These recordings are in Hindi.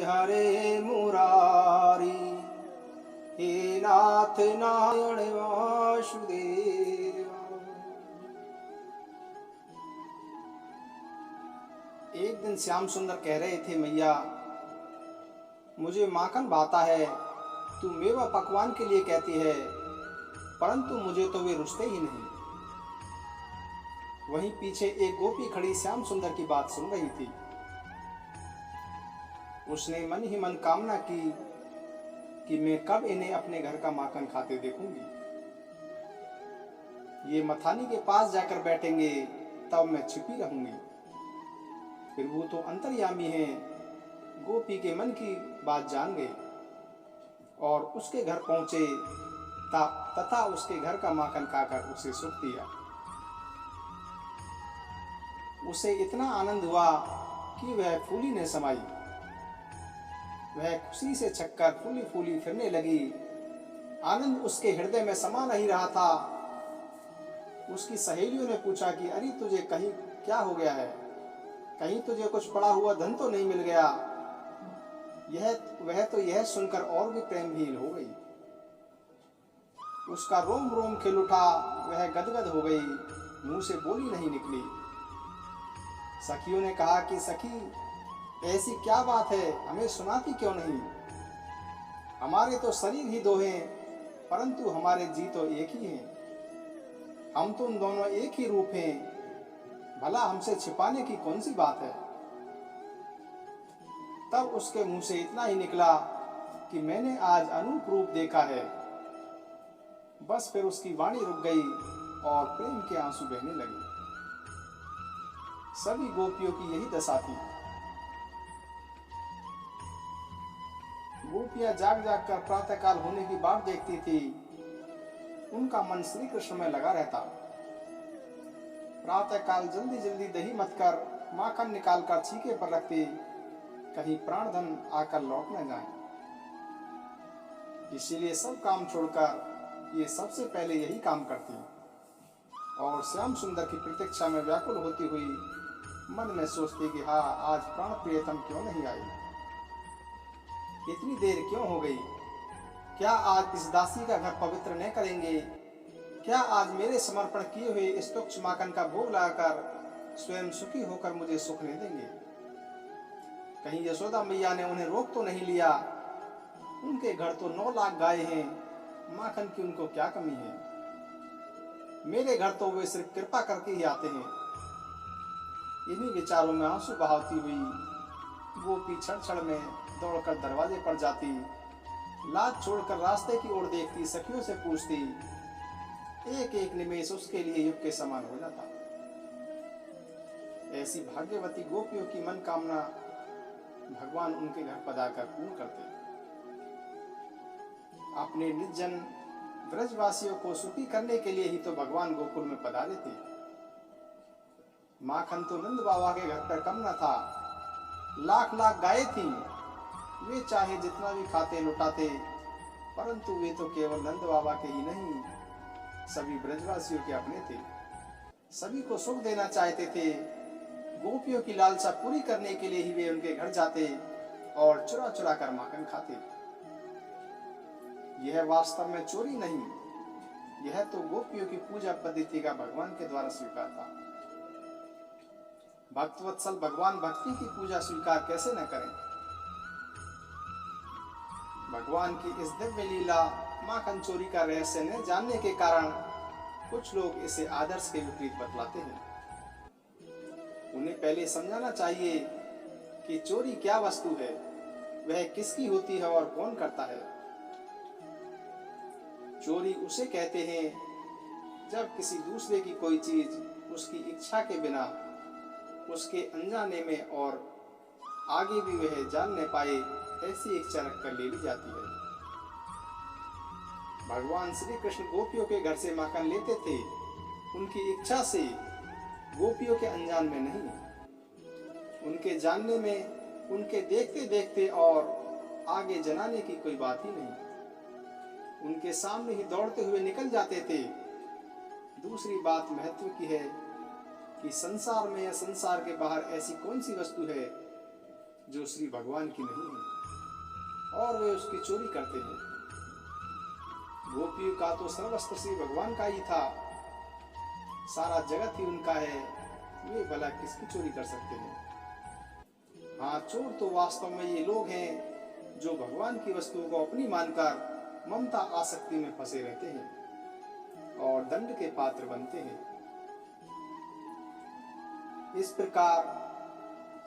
हरे मुरारी, हे नाथ नारायण वासुदेव। एक दिन श्याम सुंदर कह रहे थे, मैया मुझे माखन भाता है, तू मेवा पकवान के लिए कहती है, परंतु मुझे तो वे रुचते ही नहीं। वहीं पीछे एक गोपी खड़ी श्याम सुंदर की बात सुन रही थी। उसने मन ही मन कामना की कि मैं कब इन्हें अपने घर का माखन खाते देखूंगी। ये मथानी के पास जाकर बैठेंगे तब मैं छिपी रहूंगी। फिर वो तो अंतर्यामी हैं, गोपी के मन की बात जान गए और उसके घर पहुंचे तथा उसके घर का माखन खाकर उसे सुख दिया। उसे इतना आनंद हुआ कि वह फूली न समाई। वह खुशी से छक्कर फूली फूली फिरने लगी। आनंद उसके हृदय में समा नहीं रहा था। उसकी सहेलियों ने पूछा कि अरे तुझे कहीं क्या हो गया है, कहीं तुझे कुछ पड़ा हुआ धन तो नहीं मिल गया। वह तो यह सुनकर और भी प्रेमहीन हो गई। उसका रोम रोम खिल उठा, वह गदगद हो गई, मुंह से बोली नहीं निकली। सखियों ने कहा कि सखी ऐसी क्या बात है, हमें सुनाती क्यों नहीं। हमारे तो शरीर ही दो हैं, परंतु हमारे जी तो एक ही हैं। हम तो उन दोनों एक ही रूप हैं, भला हमसे छिपाने की कौन सी बात है। तब उसके मुंह से इतना ही निकला कि मैंने आज अनूप रूप देखा है। बस फिर उसकी वाणी रुक गई और प्रेम के आंसू बहने लगे। सभी गोपियों की यही दशा थी। गोपियां जाग जाग कर प्रातःकाल होने की बाट देखती थी। उनका मन श्री कृष्ण में लगा रहता। प्रातःकाल जल्दी जल्दी दही मथ कर माखन निकाल कर छीके पर रखती, कहीं प्राणधन आकर लौट न जाए। इसीलिए सब काम छोड़कर ये सबसे पहले यही काम करती और श्याम सुंदर की प्रतीक्षा में व्याकुल होती हुई मन में सोचती कि हाँ, आज प्राण प्रियतम क्यों नहीं आई, इतनी देर क्यों हो गई। क्या आज इस दासी का घर पवित्र न करेंगे? क्या आज मेरे समर्पण किए हुए इस तुच्छ माखन का भोग लगाकर स्वयं सुखी होकर मुझे सुख नहीं देंगे? कहीं यशोदा मैया ने उन्हें रोक तो नहीं लिया? उनके घर तो 9 लाख गाय हैं, माखन की उनको क्या कमी है। मेरे घर तो वे सिर्फ कृपा करके ही आते हैं। इन्हीं विचारों में आंसू बहाती हुई गोपी क्षण क्षण में दौड़कर दरवाजे पर जाती, लाज छोड़कर रास्ते की ओर देखती, सखियों से पूछती। एक एक निमेष उसके लिए युग के समान हो जाता। ऐसी भाग्यवती गोपियों की मन कामना भगवान उनके घर पधारकर पूर्ण करते। अपने निर्जन ब्रजवासियों को सुखी करने के लिए ही तो भगवान गोकुल में पधारे थे। माखन तो नंद बाबा के घर पर कम न था, लाख लाख गायें थी। वे चाहे जितना भी खाते लुटाते, परंतु वे तो केवल नंद बाबा के ही नहीं, सभी ब्रजवासियों के अपने थे। सभी को सुख देना चाहते थे। गोपियों की लालसा पूरी करने के लिए ही वे उनके घर जाते और चुरा चुरा कर माखन खाते। यह वास्तव में चोरी नहीं, यह तो गोपियों की पूजा पद्धति का भगवान के द्वारा स्वीकार था। भक्तवत्सल भगवान भक्ति की पूजा स्वीकार कैसे न करें। भगवान की इस दिव्य लीला माखन चोरी का रहस्य न जानने के कारण कुछ लोग इसे आदर्श के विपरीत बतलाते हैं। उन्हें पहले समझाना चाहिए कि चोरी क्या वस्तु है, वह किसकी होती है और कौन करता है। चोरी उसे कहते हैं जब किसी दूसरे की कोई चीज उसकी इच्छा के बिना, उसके अनजाने में और आगे भी वह जान न पाए ऐसी इच्छा रखकर ले ली जाती है। भगवान श्री कृष्ण गोपियों के घर से माखन लेते थे, उनकी इच्छा से, गोपियों के अनजान में नहीं। उनके जानने में, उनके देखते देखते और आगे जनाने की कोई बात ही नहीं। उनके सामने ही दौड़ते हुए निकल जाते थे। दूसरी बात महत्व की है कि संसार में या संसार के बाहर ऐसी कौन सी वस्तु है जो श्री भगवान की नहीं है और वे उसकी चोरी करते हैं। गोपियों का तो सर्वस्व श्री भगवान का ही था, सारा जगत ही उनका है, वे भला किसकी चोरी कर सकते हैं। हाँ, चोर तो वास्तव में ये लोग हैं जो भगवान की वस्तुओं को अपनी मानकर ममता आसक्ति में फंसे रहते हैं और दंड के पात्र बनते हैं। इस प्रकार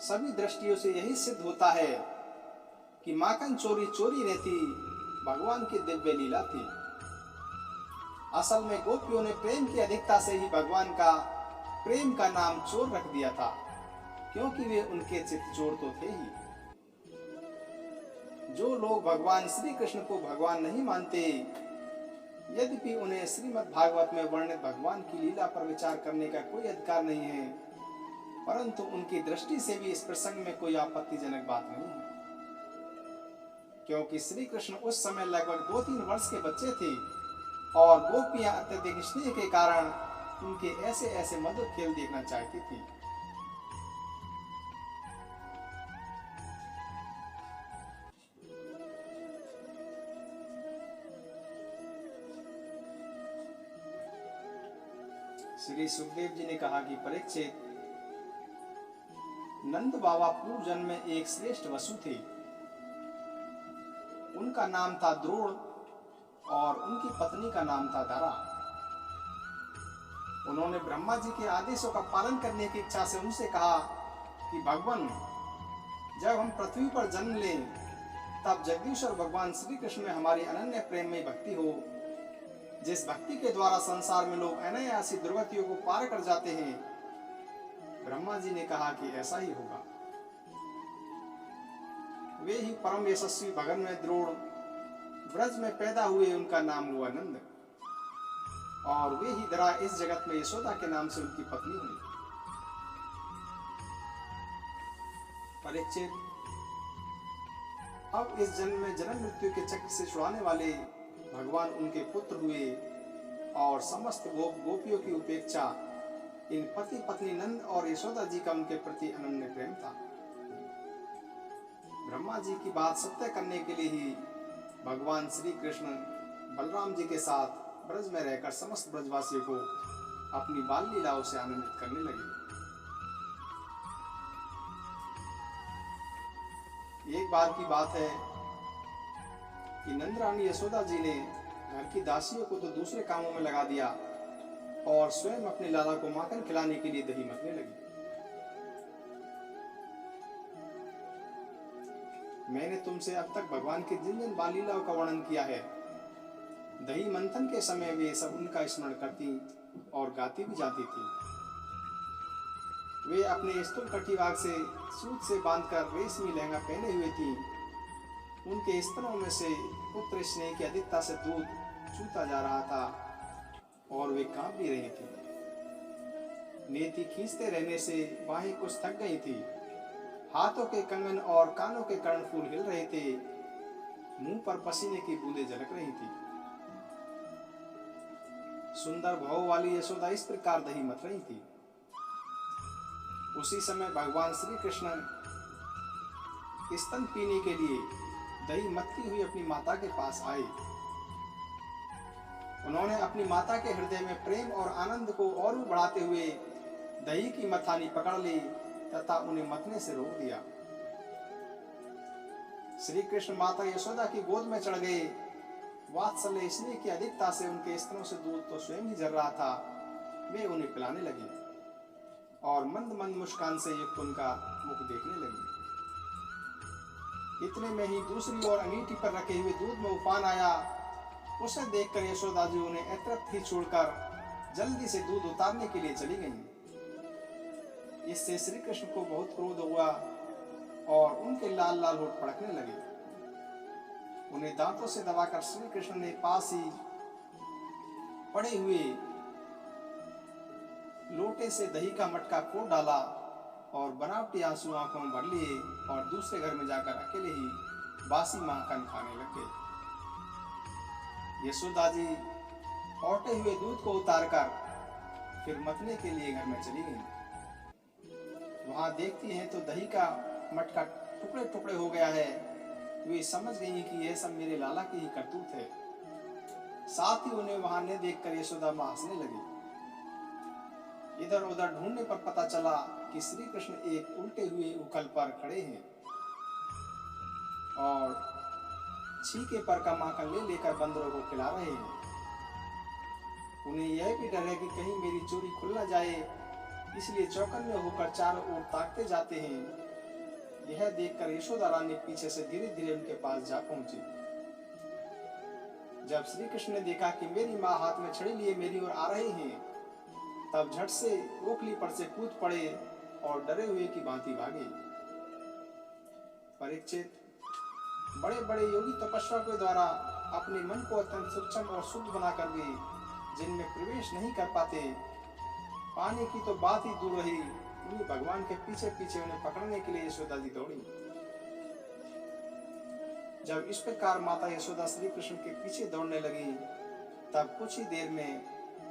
सभी दृष्टियों से यही सिद्ध होता है कि माखन चोरी चोरी नहीं थी, भगवान की दिव्य लीला थी। असल में गोपियों ने प्रेम की अधिकता से ही भगवान का प्रेम का नाम चोर रख दिया था, क्योंकि वे उनके चित्त चोर तो थे ही। जो लोग भगवान श्री कृष्ण को भगवान नहीं मानते, यद्यपि उन्हें श्रीमद् भागवत में वर्णित भगवान की लीला पर विचार करने का कोई अधिकार नहीं है, परंतु उनकी दृष्टि से भी इस प्रसंग में कोई आपत्तिजनक बात नहीं है, क्योंकि श्री कृष्ण उस समय लगभग 2-3 वर्ष के बच्चे थे और गोपियां अत्यधिक स्नेह के कारण उनके ऐसे ऐसे मधुर खेल देखना चाहती थी। श्री सुखदेव जी ने कहा कि परीक्षित, नंद बाबा पूर्व जन्म में एक श्रेष्ठ वसु थे। उनका नाम था द्रोण और उनकी पत्नी का नाम था धरा। उन्होंने ब्रह्मा जी के आदेशों का पालन करने की इच्छा से उनसे कहा कि भगवान, जब हम पृथ्वी पर जन्म लें तब जगदीश्वर भगवान श्री कृष्ण में हमारी अनन्य प्रेम में भक्ति हो, जिस भक्ति के द्वारा संसार में लोग अनायासी दुर्गतियों को पार कर जाते हैं। ब्रह्मा जी ने कहा कि ऐसा ही होगा। वे ही परम यशस्वी भगन में द्रोण ब्रज में पैदा हुए, उनका नाम हुआ नंद, और वे ही धरा इस जगत में यशोदा के नाम से उनकी पत्नी हुई। परीक्षित, अब इस जन्म में जन्म मृत्यु के चक्र से छुड़ाने वाले भगवान उनके पुत्र हुए और समस्त गोपियों की उपेक्षा इन पति पत्नी नंद और यशोदा जी का उनके प्रति अनन्य प्रेम था। ब्रह्मा जी की बात सत्य करने के लिए ही भगवान श्री कृष्ण बलराम जी के साथ ब्रज में रहकर समस्त ब्रजवासियों को अपनी बाल लीलाओं से आनंदित करने लगे। एक बार की बात है कि नंद रानी यशोदा जी ने घर की दासियों को तो दूसरे कामों में लगा दिया और स्वयं अपने लाला को माखन खिलाने के लिए दही मथने लगी। मैंने तुमसे अब तक भगवान के जिन जिन बाल लीलाओं का वर्णन किया है, दही मंथन के समय वे सब उनका स्मरण करती और गाती भी जाती थी। वे अपने स्थूल कटिवाग से सूत से बांधकर रेशमी लहंगा पहने हुए थी। उनके स्तनों में से पुत्र स्नेह की अधिकता से दूध चूता जा रहा था और वे कांप भी रही थी। नेति खींचते रहने से बाहें कुछ थक गई थी। हाथों के कंगन और कानों के कर्णफूल हिल रहे थे। मुंह पर पसीने की बूंदें झलक रही थी। सुंदर भाव वाली यशोदा इस प्रकार दही मथ रही थी। उसी समय भगवान श्री कृष्ण स्तन पीने के लिए दही मथती हुई अपनी माता के पास आए। उन्होंने अपनी माता के हृदय में प्रेम और आनंद को और भी बढ़ाते हुए दही की मथानी पकड़ ली तथा उन्हें मथने से रोक दिया। श्री कृष्ण माता यशोदा की गोद में चढ़ गए। वात्सल्य स्नेह की अधिकता से उनके स्तनों से दूध तो स्वयं ही झर रहा था। वे उन्हें पिलाने लगी और मंद मंद मुस्कान से युक्त उनका मुख देखने लगी। इतने में ही दूसरी ओर अंगीठी पर रखे हुए दूध में उफान आया। उसे देखकर यशोदा जी उन्हें अतृप्त ही छोड़कर जल्दी से दूध उतारने के लिए चली गईं। इससे श्री कृष्ण को बहुत क्रोध हुआ और उनके लाल लाल होठ फड़कने लगे। उन्हें दांतों से दबाकर श्री कृष्ण ने पास ही पड़े हुए लोटे से दही का मटका फोड़ डाला और बनावटी आंसू आंखों में भर लिए और दूसरे घर में जाकर अकेले ही बासी माखन खाने लग गए। यशोदा जी औटे हुए दूध को उतारकर फिर मथने के लिए घर में चली गई। वहां देखती हैं तो दही का मटका टुकड़े टुकड़े हो गया है। वे समझ गई कि यह सब मेरे लाला की ही करतूत है। साथ ही उन्हें वहां न देखकर यशोदा मां हंसने लगी। इधर उधर ढूंढने पर पता चला कि श्री कृष्ण एक उल्टे हुए उखल पर खड़े हैं और छीके पर का माखन ले लेकर बंदरों को खिला रहे हैं। उन्हें यह भी डर है कि कहीं मेरी चोरी खुल न जाए, इसलिए चौकन्ने होकर चारों ओर ताकते जाते हैं। यह देखकर यशोदा रानी पीछे से धीरे धीरे उनके पास जा पहुंची। जब श्री कृष्ण ने देखा कि मेरी माँ हाथ में छड़ी लिए मेरी ओर आ रही हैं, तब झट से ओखली पर से कूद पड़े और डरे हुए की भांति भागे। परीक्षित, बड़े बड़े योगी तपस्या के द्वारा अपने मन को अत्यंत सूक्ष्म और शुद्ध बनाकर भी जिनमें प्रवेश नहीं कर पाते, पाने की तो बात ही दूर रही, उन्हीं भगवान के पीछे पीछे उन्हें पकड़ने के लिए यशोदा जी दौड़ी। जब इस प्रकार माता यशोदा श्री कृष्ण के पीछे दौड़ने लगी, तब कुछ ही देर में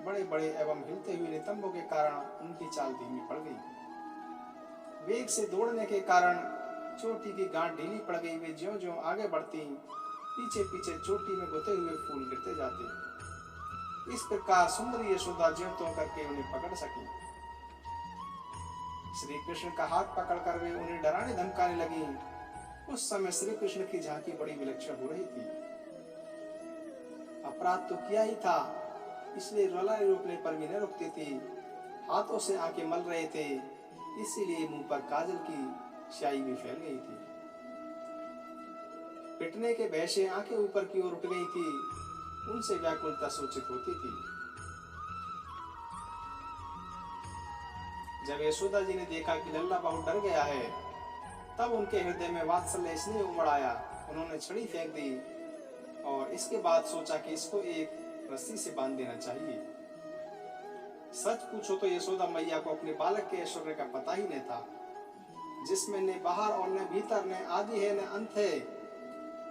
बड़े बड़े एवं हिलते हुए नितंबों के कारण उनकी चाल धीमी पड़ गई। वेग से दौड़ने के कारण चोटी की गांठ ढीली पड़ गई। वे ज्यों-ज्यों आगे बढ़ती, पीछे पीछे चोटी में गुथे हुए फूल गिरते जाते। इस प्रकार सुंदरी यशोदा ज्यों-त्यों करके उन्हें पकड़ सकी। श्री कृष्ण का हाथ पकड़कर वे उन्हें डराने धमकाने लगी। उस समय श्री कृष्ण की झांकी बड़ी विलक्षण हो रही थी। अपराध तो किया ही था, इसलिए रुलाई रोकने पर भी न रुकती थी। हाथों से आंखें मल रहे थे, इसीलिए मुंह पर काजल की स्याही भी फैल गई थी। पिटने के भय से आंखें ऊपर की ओर उठ गई थी। उनसे व्याकुलता सूचित होती थी। जब यशोदा जी ने देखा कि लल्ला बहुत डर गया है, तब उनके हृदय में वात्सल्य स्नेह उमड़ आया। उन्होंने छड़ी फेंक दी और इसके बाद सोचा कि इसको एक रस्सी से बांध देना चाहिए। सच पूछो तो यशोदा मैया को अपने बालक के ऐश्वर्य का पता ही नहीं था, जिसमें न बाहर और न भीतर, न आदि है न अंत है,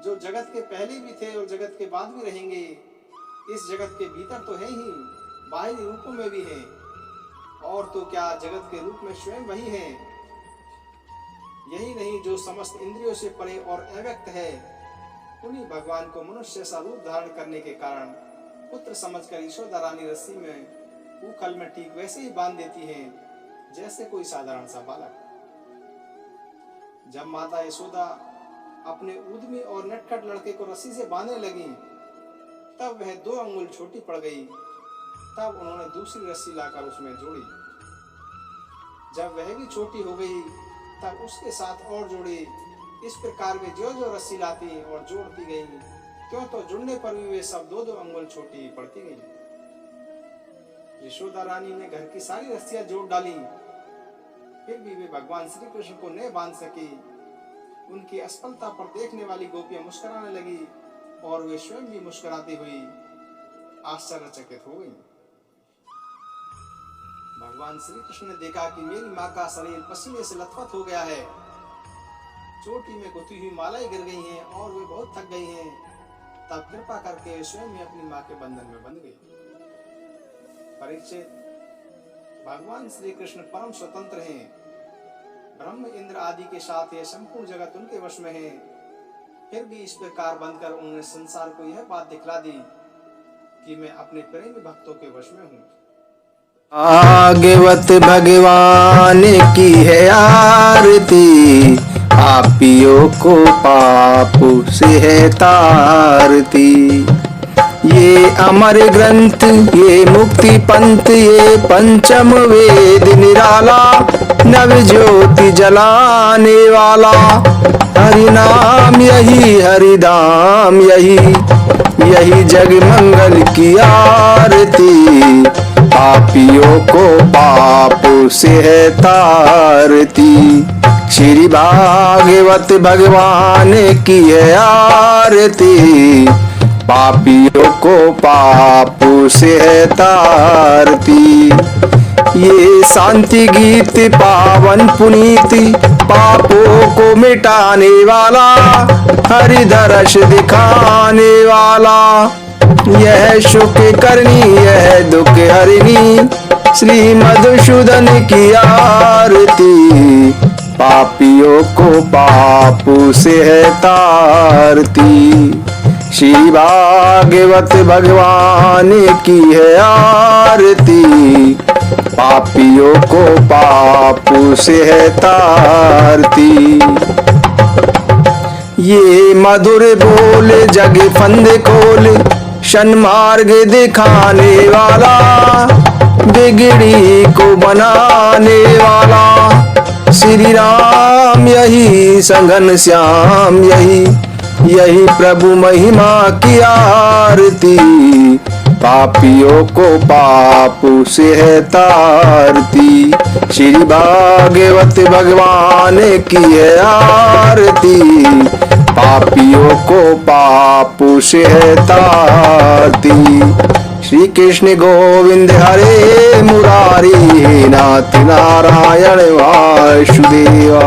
जो जगत के पहले भी थे और जगत के बाद भी रहेंगे। इस जगत के भीतर तो है ही, बाहरी रूपों में भी है, और तो क्या जगत के रूप में स्वयं वही है। यही नहीं, जो समस्त इंद्रियों से परे और अव्यक्त है, उन्हीं भगवान को मनुष्य सा रूप धारण करने के कारण पुत्र समझकर यशोदा रानी रस्सी में उखल में ठीक वैसे ही बांध देती है जैसे कोई साधारण सा बालक। जब माता यशोदा अपने उद्यमी और नटखट लड़के को रस्सी से बांधने लगी, तब वह 2 अंगुल छोटी पड़ गई। तब उन्होंने दूसरी रस्सी लाकर उसमें जोड़ी। जब वह भी छोटी हो गई, तब उसके साथ और जोड़ी। इस प्रकार वे जो जो रस्सी लाती और जोड़ती गई, क्यों तो जुड़ने पर भी वे सब 2-2 अंगुल छोटी पड़ती गई। यशोदा रानी ने घर की सारी रस्सियां जोड़ डाली, फिर भी वे भगवान श्री कृष्ण को नहीं बांध सकी। उनकी असफलता पर देखने वाली गोपियां मुस्कुराने लगी और वे स्वयं भी मुस्कुराती हुई आश्चर्यचकित हो गई। भगवान श्री कृष्ण ने देखा कि मेरी माँ का शरीर पसीने से लथपथ हो गया है, चोटी में गुथी हुई मालाएं गिर गई हैं और वे बहुत थक गई हैं। तब कृपा करके स्वयं ही अपनी माँ के बंधन में बंध गई। परीक्षित, भगवान श्री कृष्ण परम स्वतंत्र हैं। ब्रह्म इंद्र आदि के साथ ये संपूर्ण जगत उनके वश में है। फिर भी इस प्रकार बंधकर उन्होंने संसार को यह बात दिखला दी कि मैं अपने प्रेमी भक्तों के वश में हूँ। भागवत भगवान की है आरती, पापियों को पाप से है तारती। ये अमर ग्रंथ, ये मुक्ति पंथ, ये पंचम वेद निराला, नव ज्योति जलाने वाला। हरि नाम यही, हरि धाम यही, यही जग मंगल की आरती। पापियों को पाप से है तारती। श्री भागवत भगवान की है आरती, पापियों को पाप से है तारती। ये शांति गीत पावन पुनीति, पापों को मिटाने वाला, हरि दर्श दिखाने वाला। यह सुख करनी, यह दुख हरिणी, श्री मधुसूदन की आरती। पापियों को पाप से है तारती। श्री भागवत भगवान की है आरती, पापियों को पाप से है तारती। ये मधुर बोल जग फंद खोल, सन्मार्ग दिखाने वाला, बिगड़ी को बनाने वाला। श्री राम यही सघन श्याम यही प्रभु महिमा की आरती, पापियों को पाप से है तारती। श्री भागवत भगवान की है आरती, पापियों को पाप से है तारती। श्री कृष्ण गोविंद हरे मुरारी, नाथ नारायण वासुदेवाय।